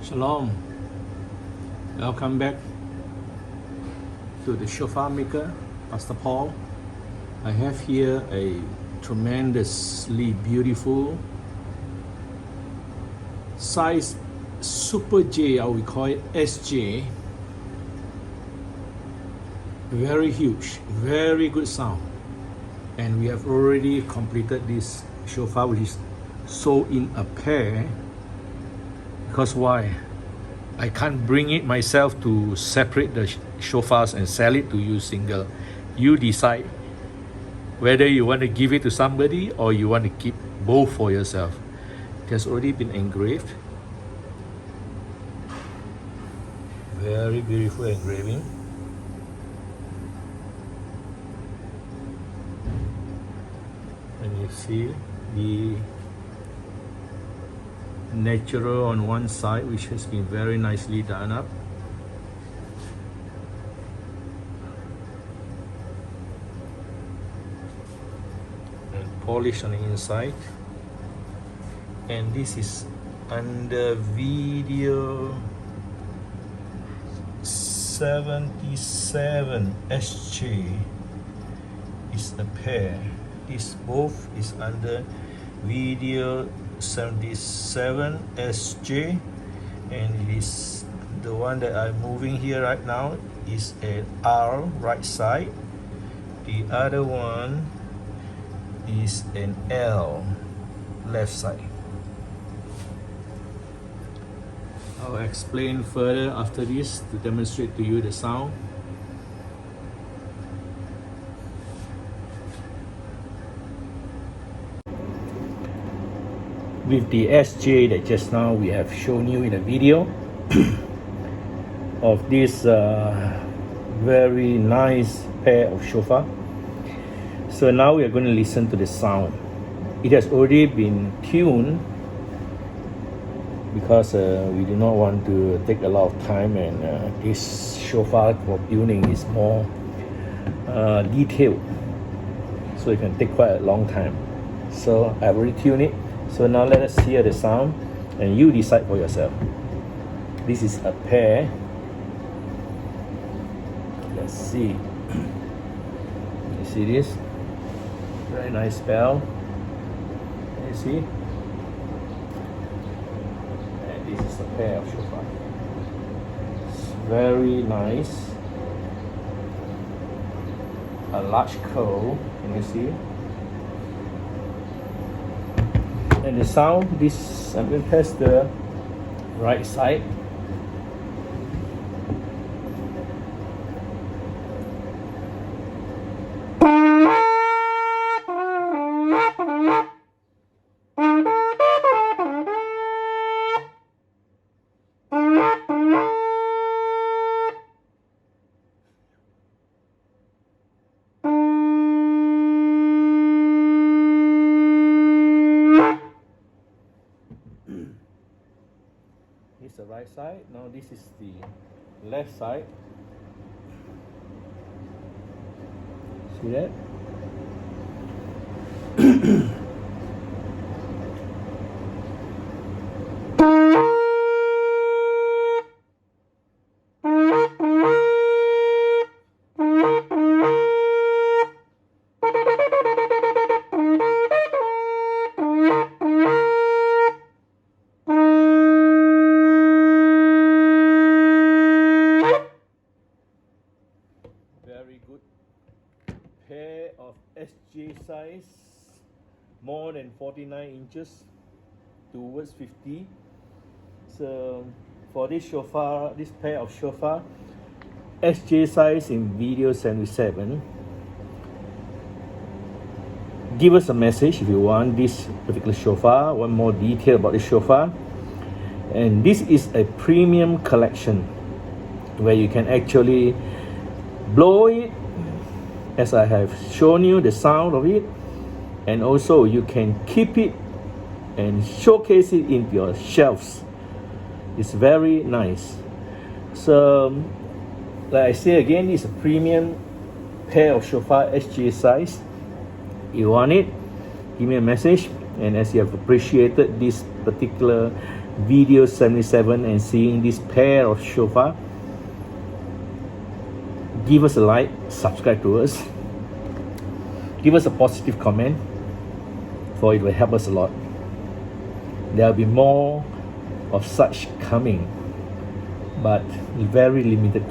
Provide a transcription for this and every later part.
Shalom, welcome back to the Shofarmaker, Pastor Paul. I have here a tremendously beautiful size Super J, or we call it SJ. Very huge, very good sound. And we have already completed this shofar, which is sold in a pair. Because why? I can't bring it myself to separate the shofars and sell it to you single. You decide whether you want to give it to somebody or you want to keep both for yourself. It has already been engraved. Very beautiful engraving. And you see the natural on one side, which has been very nicely done up. And polished on the inside. And this is under video 77 SJ is a pair. This both is under video 77 SJ, and it is the one that I'm moving here right now is an R right side. The other one is an L left side. I'll explain further after this to demonstrate to you the sound. With the SJ that just now we have shown you in a video of this very nice pair of shofar. So now we are going to listen to the sound. It has already been tuned because we do not want to take a lot of time, and this shofar for tuning is more detailed, so it can take quite a long time. So I've already tuned it. So now let us hear the sound and you decide for yourself. This is a pair. Let's see. You see this? Very nice bell. You see? And this is a pair of shofar. It's very nice. A large coal. Can you see? And the sound, this, I'm going to test the right side. This is the right side. Now this is the left side. See that? Very good pair of SJ size, more than 49 inches towards 50. So for this shofar, this pair of shofar, SJ size in video 77. Give us a message if you want this particular shofar, want more detail about the shofar. And this is a premium collection where you can actually blow it, as I have shown you the sound of it, and also you can keep it and showcase it in your shelves. It's very nice. So like I say again, it's a premium pair of shofar SJ size. You want it, give me a message. And as you have appreciated this particular video 77 and seeing this pair of shofar, give us a like, subscribe to us, give us a positive comment, for it will help us a lot. There will be more of such coming, but very limited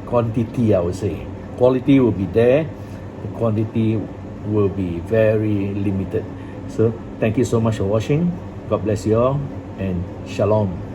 quantity I would say. Quality will be there, the quantity will be very limited. So thank you so much for watching. God bless you all, and shalom.